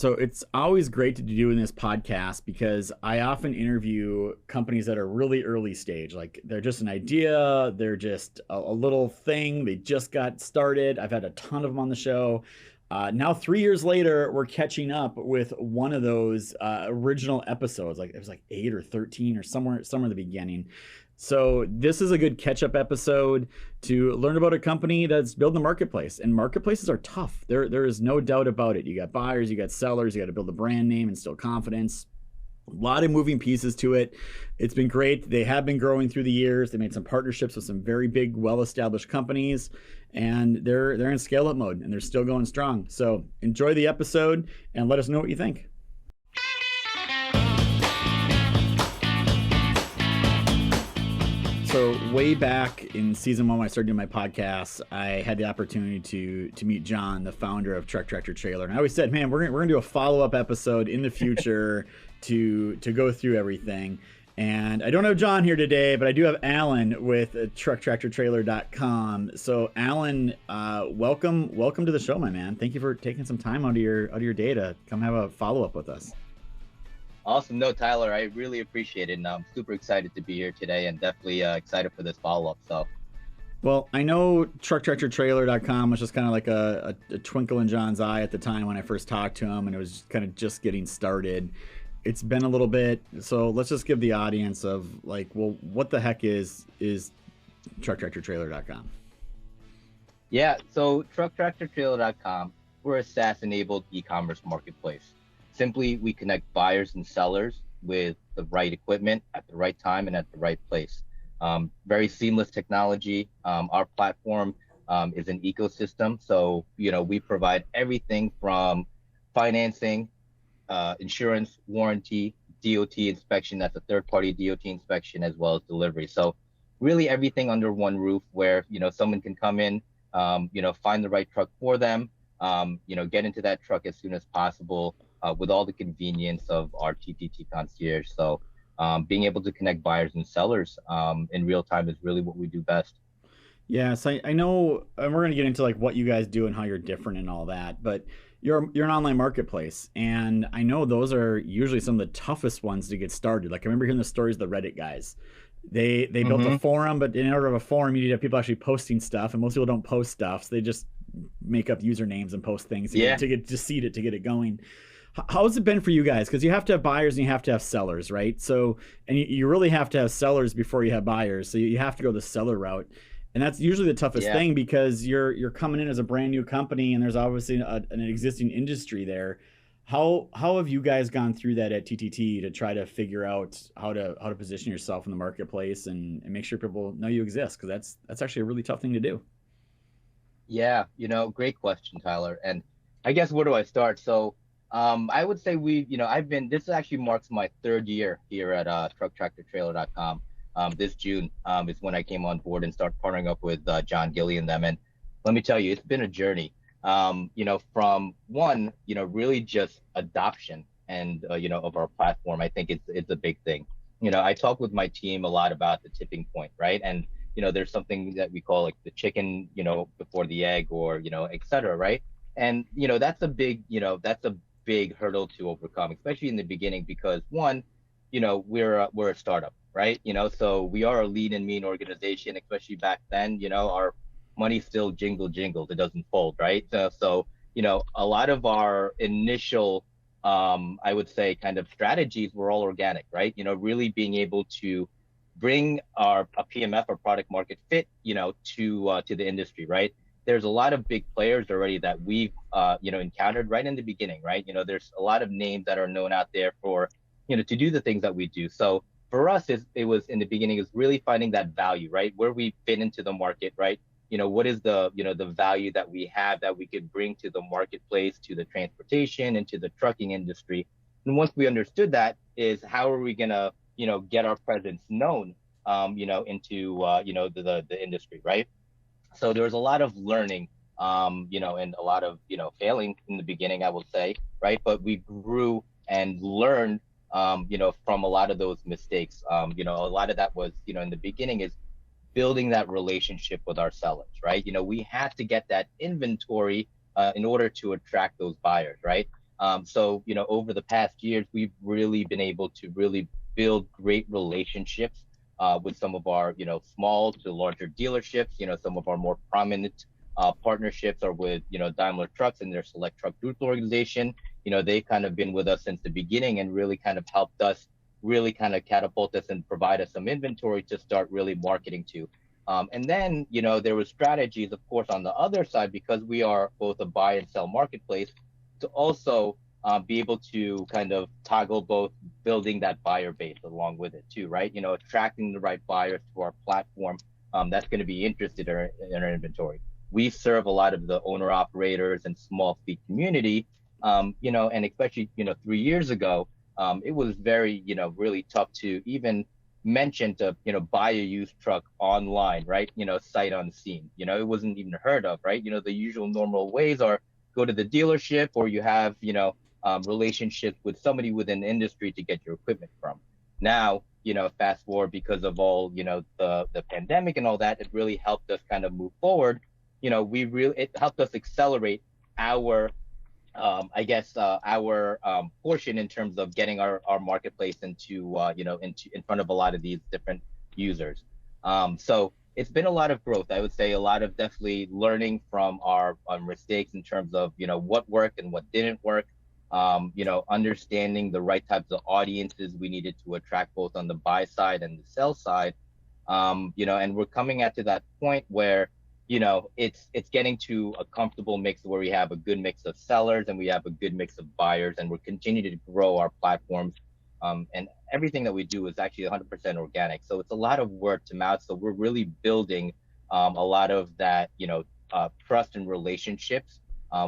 So it's always great to do in this podcast because I often interview companies that are really early stage. Like they're just an idea, they're just a little thing, they just got started. I've had a ton of them on the show. Now, 3 years later, we're catching up with one of those original episodes. Like it was like 8 or 13 or somewhere in the beginning. So this is a good catch-up episode to learn about a company that's building a marketplace. And marketplaces are tough. There is no doubt about it. You got buyers, you got sellers, you got to build a brand name, instill confidence. A lot of moving pieces to it. It's been great. They have been growing through the years. They made some partnerships with some very big, well-established companies, and they're in scale-up mode, and they're still going strong. So enjoy the episode and let us know what you think. So way back in season 1, when I started doing my podcast, I had the opportunity to meet John, the founder of Truck Tractor Trailer. And I always said, man, we're gonna do a follow-up episode in the future to go through everything. And I don't have John here today, but I do have Allan with trucktractortrailer.com. So Allan, welcome to the show, my man. Thank you for taking some time out of your day to come have a follow-up with us. Awesome. No, Tyler, I really appreciate it. And I'm super excited to be here today and definitely excited for this follow-up. So, well, I know trucktractortrailer.com was just kind of like a twinkle in John's eye at the time when I first talked to him, and it was kind of just getting started. It's been a little bit, so let's just give the audience of like, well, what the heck is trucktractortrailer.com? Yeah, so trucktractortrailer.com, we're a SaaS-enabled e-commerce marketplace. Simply, we connect buyers and sellers with the right equipment at the right time and at the right place. Very seamless technology. Our platform is an ecosystem. So, we provide everything from financing, insurance, warranty, DOT inspection, that's a third-party DOT inspection, as well as delivery. So really everything under one roof where, someone can come in, find the right truck for them, get into that truck as soon as possible, with all the convenience of our TTT concierge. So being able to connect buyers and sellers in real time is really what we do best. Yes, I know, and we're going to get into like what you guys do and how you're different and all that, but you're an online marketplace, and I know those are usually some of the toughest ones to get started. Like I remember hearing the stories of the Reddit guys. They built a forum, but in order to have a forum, you need to have people actually posting stuff, and most people don't post stuff, so they just make up usernames and post things to seed it, to get it going. How has it been for you guys? Because you have to have buyers and you have to have sellers, right? So, and you really have to have sellers before you have buyers. So you have to go the seller route. And that's usually the toughest thing because you're coming in as a brand new company and there's obviously an existing industry there. How have you guys gone through that at TTT to try to figure out how to position yourself in the marketplace and make sure people know you exist? Because that's actually a really tough thing to do. Yeah, great question, Tyler. And I guess where do I start? So I would say this actually marks my third year here at trucktractortrailer.com. This June is when I came on board and started partnering up with John Gilly and them. And let me tell you, it's been a journey. From one, really just adoption and of our platform. I think it's a big thing. I talk with my team a lot about the tipping point, right? And there's something that we call like the chicken, before the egg, or et cetera, right? And that's a big hurdle to overcome, especially in the beginning, because one, we're a startup, right? So we are a lean and mean organization, especially back then. Our money still jingled, it doesn't fold, right? So a lot of our initial I would say kind of strategies were all organic, right? Really being able to bring a PMF, or product market fit, to the industry, right? There's a lot of big players already that we've encountered right in the beginning, right? There's a lot of names that are known out there for to do the things that we do. So for us, it was in the beginning is really finding that value, right? Where we fit into the market, right? What is the the value that we have that we could bring to the marketplace, to the transportation, and to the trucking industry. And once we understood that, is how are we gonna get our presence known into the industry, right? So there was a lot of learning, and a lot of failing in the beginning, I will say, right? But we grew and learned from a lot of those mistakes. A lot of that was in the beginning is building that relationship with our sellers, right? We had to get that inventory in order to attract those buyers, right? So, over the past years, we've really been able to really build great relationships with some of our, small to larger dealerships. Some of our more prominent partnerships are with, Daimler Trucks and their Select Truck Group organization. They've kind of been with us since the beginning and really kind of helped us really kind of catapult us and provide us some inventory to start really marketing to. And then, there was strategies, of course, on the other side, because we are both a buy and sell marketplace, to also be able to kind of toggle both building that buyer base along with it too, right? Attracting the right buyers to our platform that's going to be interested in our inventory. We serve a lot of the owner operators and small fleet community, and especially, 3 years ago, it was very, really tough to even mention to, buy a used truck online, right? Sight unseen. It wasn't even heard of, right? The usual normal ways are go to the dealership, or you have, relationships with somebody within the industry to get your equipment from. Now, fast forward, because of all, the pandemic and all that, it really helped us kind of move forward. It helped us accelerate our our portion in terms of getting our marketplace into in front of a lot of these different users. So it's been a lot of growth. I would say a lot of definitely learning from our mistakes in terms of what worked and what didn't work. Understanding the right types of audiences we needed to attract both on the buy side and the sell side. And we're coming at to that point where it's getting to a comfortable mix where we have a good mix of sellers and we have a good mix of buyers, and we're continuing to grow our platforms. And everything that we do is actually 100% organic. So it's a lot of word to mouth. So we're really building a lot of that, trust and relationships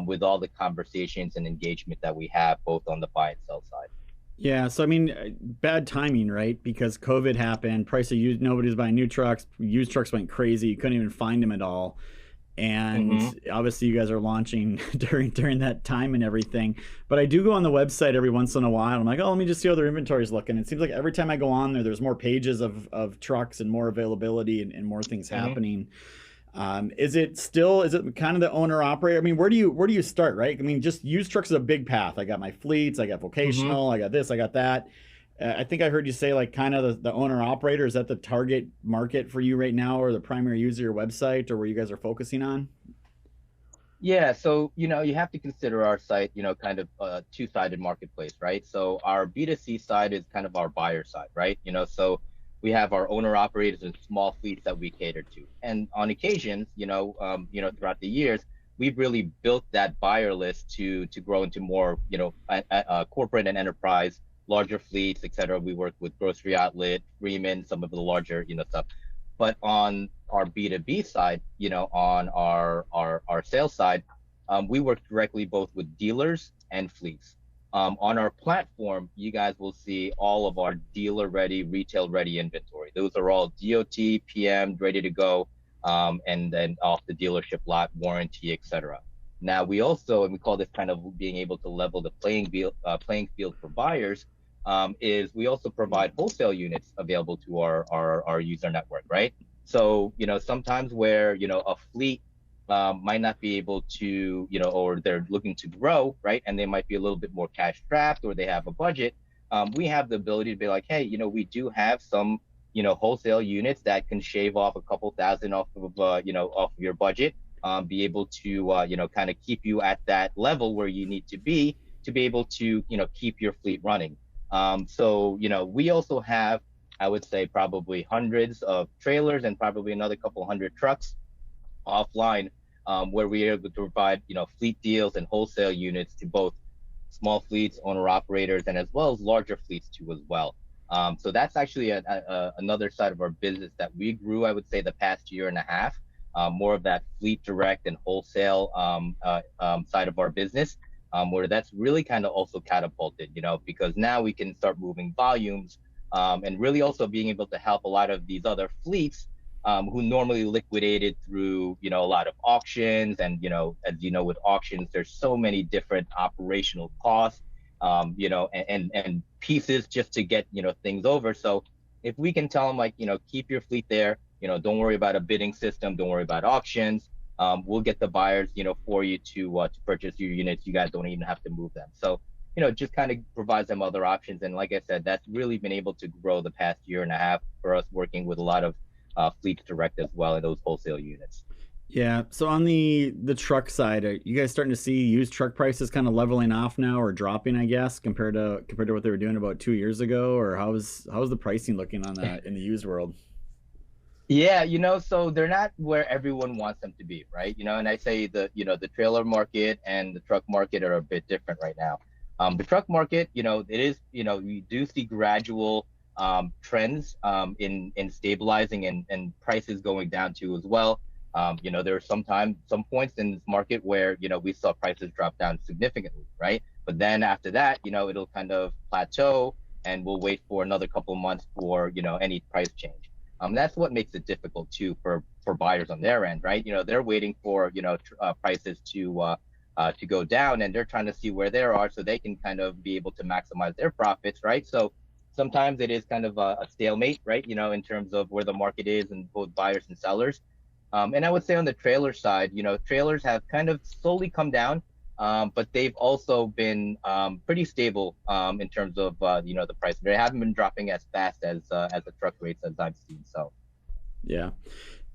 with all the conversations and engagement that we have both on the buy and sell side. Yeah, so I mean, bad timing, right? Because COVID happened, price of used, nobody was buying new trucks, used trucks went crazy, you couldn't even find them at all. And obviously you guys are launching during that time and everything. But I do go on the website every once in a while. I'm like, oh, let me just see how their inventory is looking. It seems like every time I go on there's more pages of trucks and more availability and more things happening. Is it kind of the owner operator? I mean, where do you start, right? I mean, just used trucks is a big path. I got my fleets, I got vocational, I got this, I got that. I think I heard you say like kind of the owner operator. Is that the target market for you right now, or the primary user of your website, or where you guys are focusing on? Yeah, so you have to consider our site, kind of a two-sided marketplace, right? So our B2C side is kind of our buyer side, right? So we have our owner operators and small fleets that we cater to, and on occasions, throughout the years, we've really built that buyer list to grow into more, corporate and enterprise, larger fleets, et cetera. We work with Grocery Outlet, Freeman, some of the larger, stuff. But on our B2B side, on our sales side, we work directly both with dealers and fleets. On our platform, you guys will see all of our dealer-ready, retail-ready inventory. Those are all DOT, PM, ready to go, and then off the dealership lot, warranty, et cetera. Now, we also, and we call this kind of being able to level the playing field for buyers, is we also provide wholesale units available to our user network, right? So, sometimes where, a fleet might not be able to, or they're looking to grow, right? And they might be a little bit more cash strapped, or they have a budget. We have the ability to be like, hey, we do have some, wholesale units that can shave off a couple thousand off of, off of your budget, be able to, kind of keep you at that level where you need to be able to, keep your fleet running. So, we also have, I would say, probably hundreds of trailers and probably another couple hundred trucks offline, where we are able to provide, fleet deals and wholesale units to both small fleets, owner operators, and as well as larger fleets too as well. So that's actually another side of our business that we grew, I would say, the past year and a half, more of that fleet direct and wholesale side of our business, where that's really kind of also catapulted, because now we can start moving volumes, and really also being able to help a lot of these other fleets who normally liquidated through, a lot of auctions. And, as you know, with auctions, there's so many different operational costs, and pieces just to get, things over. So if we can tell them, like, keep your fleet there, don't worry about a bidding system, don't worry about auctions, we'll get the buyers, for you to purchase your units. You guys don't even have to move them. So, it just kind of provides them other options. And like I said, that's really been able to grow the past year and a half for us, working with a lot of fleets direct as well in those wholesale units. Yeah. So on the truck side, are you guys starting to see used truck prices kind of leveling off now or dropping, I guess, compared to what they were doing about 2 years ago? Or how's the pricing looking on that in the used world? Yeah, so they're not where everyone wants them to be, right? And I say the trailer market and the truck market are a bit different right now. The truck market, it is, we do see gradual trends in stabilizing and prices going down too as well. There are some points in this market where, we saw prices drop down significantly, right? But then after that, it'll kind of plateau and we'll wait for another couple of months for, any price change. That's what makes it difficult too for buyers on their end, right? They're waiting for prices to go down, and they're trying to see where they are so they can kind of be able to maximize their profits, right? So sometimes it is kind of a stalemate, right? In terms of where the market is and both buyers and sellers. And I would say on the trailer side, trailers have kind of slowly come down, but they've also been pretty stable in terms of the price. They haven't been dropping as fast as the truck rates as I've seen. So Yeah.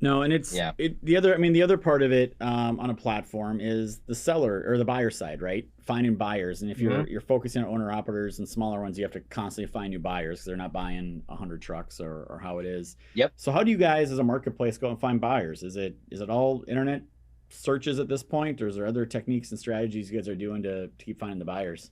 No, and yeah. the other part of it on a platform is the seller or the buyer side, right? Finding buyers, and if you're focusing on owner operators and smaller ones, you have to constantly find new buyers because they're not buying 100 trucks or how it is. Yep. So how do you guys as a marketplace go and find buyers? Is it all internet searches at this point, or is there other techniques and strategies you guys are doing to keep finding the buyers?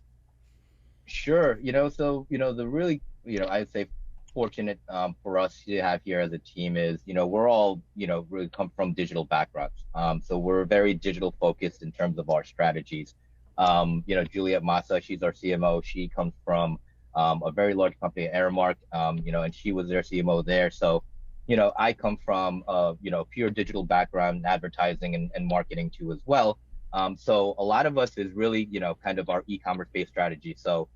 Sure. So, the really, I'd say fortunate for us to have here as a team is, we're all, really come from digital backgrounds. So we're very digital focused in terms of our strategies. Juliet Massa, she's our CMO. She comes from a very large company, Aramark, and she was their CMO there. So, I come from, pure digital background, advertising and marketing too as well. So a lot of us is really, kind of our e-commerce based strategy. So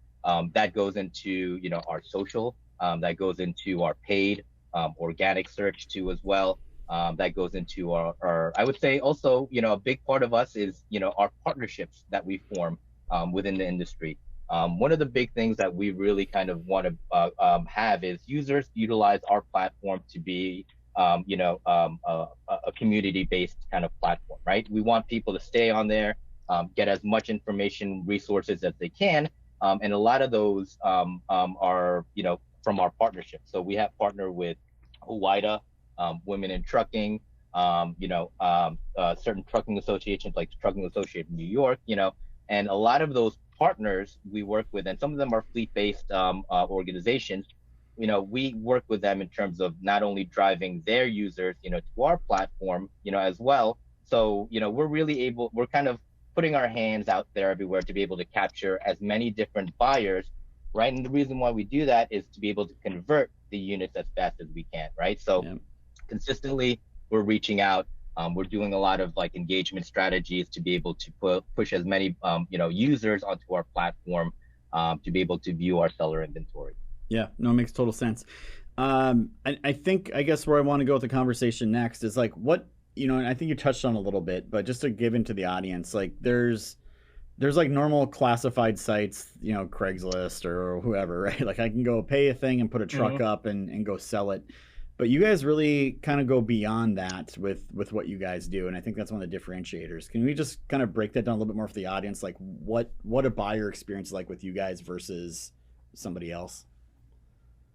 that goes into, our social, that goes into our paid organic search too as well. That goes into our, I would say also, a big part of us is, our partnerships that we form within the industry. One of the big things that we really kind of want to have is users utilize our platform to be, a community-based kind of platform, right? We want people to stay on there, get as much information, resources as they can, and a lot of those are, from our partnership. So we have partnered with OOIDA, Women in Trucking, certain trucking associations like the Trucking Association of New York, and a lot of those partners we work with, and some of them are fleet-based organizations. We work with them in terms of not only driving their users, to our platform, as well. So, we're kind of putting our hands out there everywhere to be able to capture as many different buyers, right? And the reason why we do that is to be able to convert the units as fast as we can, right? So consistently, we're reaching out. We're doing a lot of like engagement strategies to be able to push as many users onto our platform to be able to view our seller inventory. Yeah, no, it makes total sense. I think, I guess where I want to go with the conversation next is like what, and I think you touched on a little bit, but just to give into the audience, like there's like normal classified sites, Craigslist or whoever, right? Like I can go pay a thing and put a truck up and go sell it. But you guys really kind of go beyond that with what you guys do, and I think that's one of the differentiators. Can we just kind of break that down a little bit more for the audience, like what a buyer experience is like with you guys versus somebody else?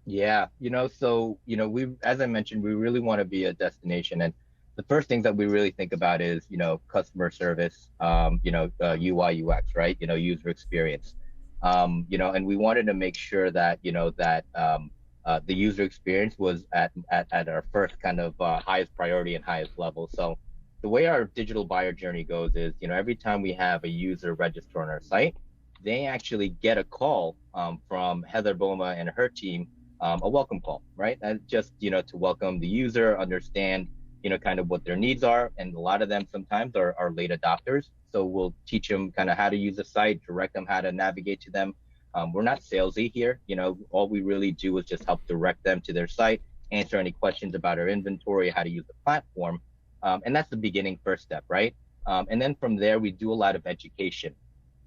Yeah, so we, as I mentioned, we really want to be a destination, and the first things that we really think about is customer service, UI UX, right? User experience, and we wanted to make sure that the user experience was at our first kind of highest priority and highest level. So the way our digital buyer journey goes is, every time we have a user register on our site, they actually get a call from Heather Boma and her team, a welcome call, right? And just, to welcome the user, understand, kind of what their needs are. And a lot of them sometimes are late adopters. So we'll teach them kind of how to use the site, direct them how to navigate to them. We're not salesy here. All we really do is just help direct them to their site, answer any questions about our inventory, how to use the platform. And that's the beginning first step, right? And then from there, we do a lot of education.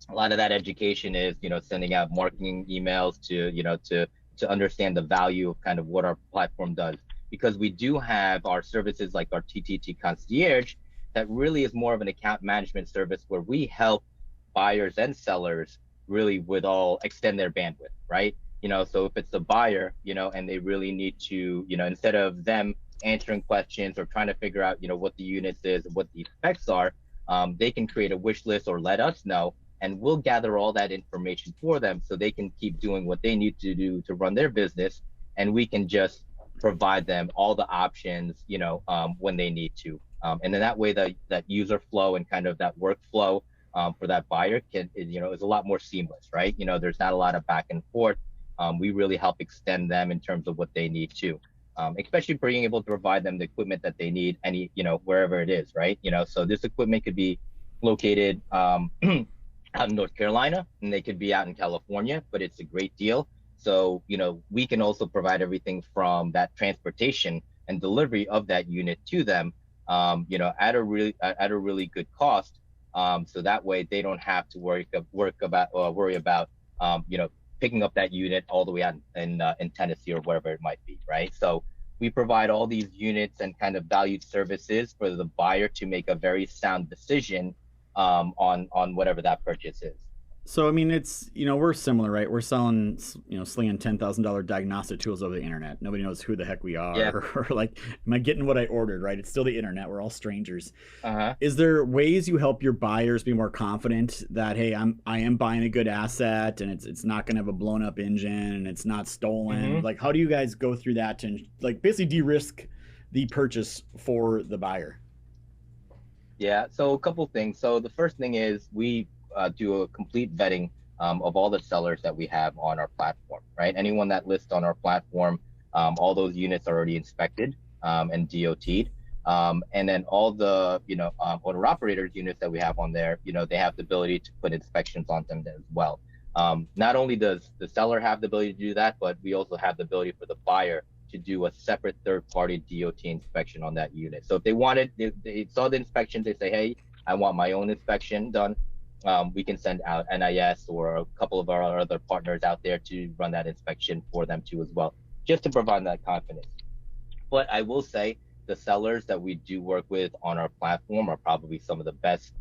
A lot of that education is, sending out marketing emails to understand the value of kind of what our platform does. Because we do have our services like our TTT concierge that really is more of an account management service where we help buyers and sellers really with all extend their bandwidth, right? So if it's a buyer, and they really need to, instead of them answering questions or trying to figure out, what the units is and what the specs are, they can create a wish list or let us know, and we'll gather all that information for them so they can keep doing what they need to do to run their business, and we can just provide them all the options, when they need to. And then that way that user flow and kind of that workflow for that buyer is a lot more seamless, right? There's not a lot of back and forth. We really help extend them in terms of what they need to, especially being able to provide them the equipment that they need, wherever it is, right? So this equipment could be located out in North Carolina, and they could be out in California, but it's a great deal. So, we can also provide everything from that transportation and delivery of that unit to them, at a really good cost. So that way they don't have to worry about, picking up that unit all the way out in Tennessee or wherever it might be, right? So we provide all these units and kind of valued services for the buyer to make a very sound decision on whatever that purchase is. So, I mean, it's, we're similar, right? We're selling, slinging $10,000 diagnostic tools over the internet. Nobody knows who the heck we are, Yeah. or like, am I getting what I ordered, right? It's still the internet. We're all strangers. Uh-huh. Is there ways you help your buyers be more confident that, hey, I am buying a good asset, and it's not going to have a blown up engine, and it's not stolen? Mm-hmm. Like, how do you guys go through that to, like, basically de-risk the purchase for the buyer? Yeah. So a couple things. So the first thing is we do a complete vetting of all the sellers that we have on our platform, right? Anyone that lists on our platform, all those units are already inspected and DOT'd. And then all the, owner operators units that we have on there, they have the ability to put inspections on them as well. Not only does the seller have the ability to do that, but we also have the ability for the buyer to do a separate third-party DOT inspection on that unit. So if they saw the inspection, they say, hey, I want my own inspection done. We can send out NIS or a couple of our other partners out there to run that inspection for them too as well, just to provide that confidence. But I will say the sellers that we do work with on our platform are probably some of the best,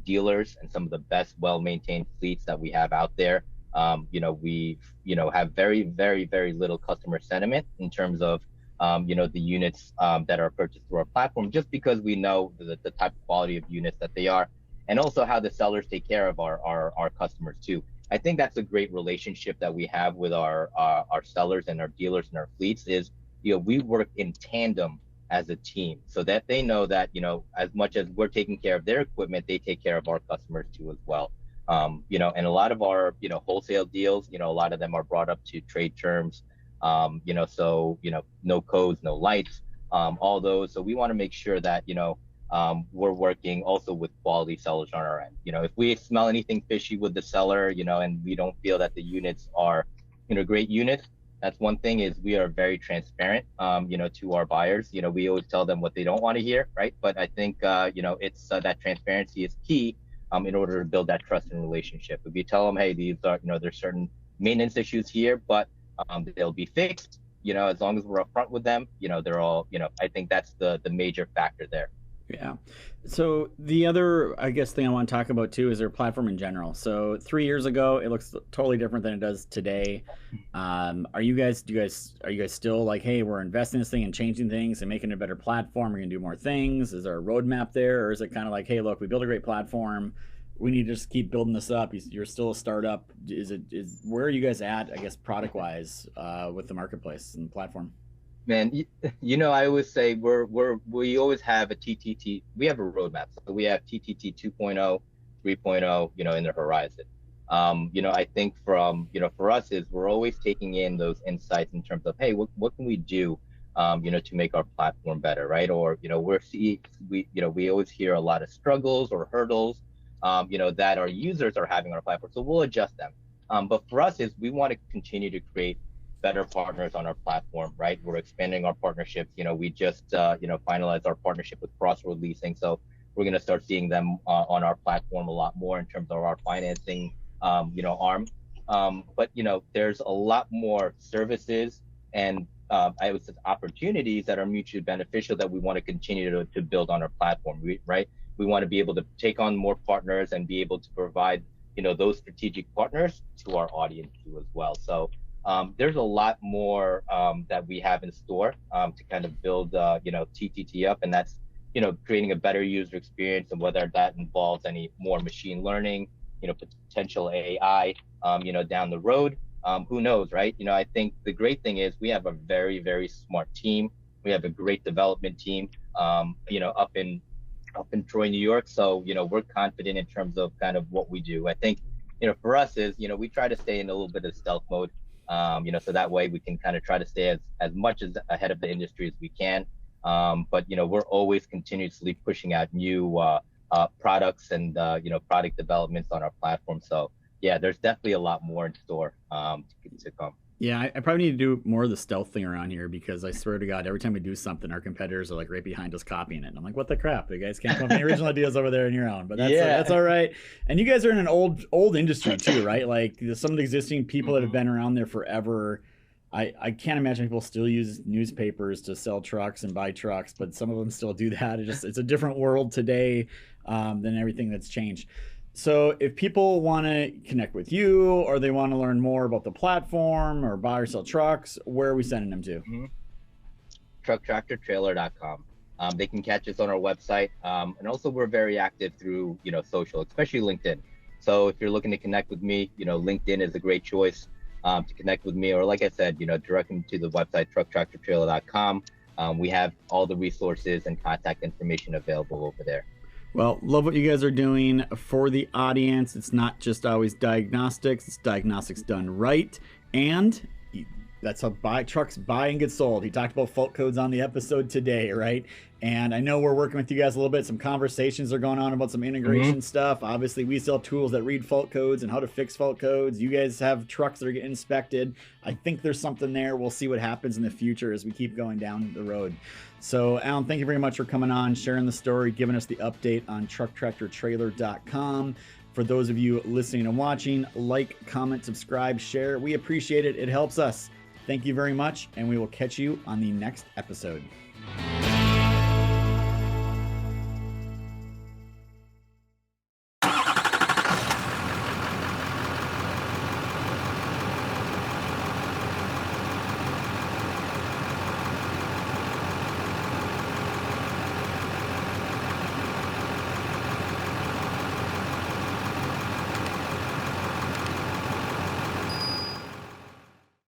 dealers and some of the best well-maintained fleets that we have out there. We, have very, very, very little customer sentiment in terms of, the units that are purchased through our platform, just because we know the type of quality of units that they are, and also how the sellers take care of our customers too. I think that's a great relationship that we have with our sellers and our dealers and our fleets is, we work in tandem as a team so that they know that, as much as we're taking care of their equipment, they take care of our customers too as well. And a lot of our, wholesale deals, a lot of them are brought up to trade terms, so, no codes, no lights, all those. So we want to make sure that, we're working also with quality sellers on our end. If we smell anything fishy with the seller, and we don't feel that the units are, great units, that's one thing is we are very transparent, to our buyers. We always tell them what they don't want to hear, right? But I think, it's that transparency is key in order to build that trust and relationship. If you tell them, hey, these are, there's certain maintenance issues here, but they'll be fixed, as long as we're upfront with them, they're all, I think that's the major factor there. Yeah. So the other, I guess, thing I want to talk about too is their platform in general. So 3 years ago, it looks totally different than it does today. Are you guys still like, hey, we're investing in this thing and changing things and making it a better platform? We're gonna do more things. Is there a roadmap there, or is it kind of like, hey, look, we built a great platform, we need to just keep building this up? You're still a startup. Where are you guys at, I guess, product wise, with the marketplace and the platform? Man, I always say we always have a TTT. We have a roadmap. So we have TTT 2.0, 3.0, in the horizon. I think for us is we're always taking in those insights in terms of, hey, what can we do, to make our platform better, right? Or, we always hear a lot of struggles or hurdles, that our users are having on our platform. So we'll adjust them. But for us is we want to continue to create better partners on our platform, right? We're expanding our partnerships. We just finalized our partnership with Crossroad Leasing, so we're going to start seeing them on our platform a lot more in terms of our financing, arm. But there's a lot more services and I would say opportunities that are mutually beneficial that we want to continue to build on our platform, right? We want to be able to take on more partners and be able to provide, those strategic partners to our audience too as well. So there's a lot more that we have in store to kind of build, TTT up, and that's, creating a better user experience, and whether that involves any more machine learning, potential AI, down the road. Who knows, right? I think the great thing is we have a very, very smart team. We have a great development team, up in Troy, New York. So, we're confident in terms of kind of what we do. I think, for us is, we try to stay in a little bit of stealth mode, so that way we can kind of try to stay as much as ahead of the industry as we can. But, we're always continuously pushing out new products and, product developments on our platform. So, yeah, there's definitely a lot more in store to come. Yeah, I probably need to do more of the stealth thing around here, because I swear to God, every time we do something, our competitors are like right behind us copying it. And I'm like, what the crap? The guys can't come up with any original ideas over there on your own. But that's all right. And you guys are in an old industry too, right? Like some of the existing people that have been around there forever. I can't imagine people still use newspapers to sell trucks and buy trucks, but some of them still do that. It's a different world today than everything that's changed. So if people want to connect with you, or they want to learn more about the platform or buy or sell trucks, where are we sending them to? Trucktractortrailer.com. They can catch us on our website. And also we're very active through, social, especially LinkedIn. So if you're looking to connect with me, LinkedIn is a great choice to connect with me. Or like I said, direct them to the website, trucktractortrailer.com. We have all the resources and contact information available over there. Well, love what you guys are doing for the audience. It's not just always diagnostics. It's diagnostics done right. And that's how trucks buy and get sold. He talked about fault codes on the episode today, right? And I know we're working with you guys a little bit. Some conversations are going on about some integration stuff. Obviously, we sell tools that read fault codes and how to fix fault codes. You guys have trucks that are getting inspected. I think there's something there. We'll see what happens in the future as we keep going down the road. So, Allan, thank you very much for coming on, sharing the story, giving us the update on trucktractortrailer.com. For those of you listening and watching, like, comment, subscribe, share. We appreciate it. It helps us. Thank you very much, and we will catch you on the next episode.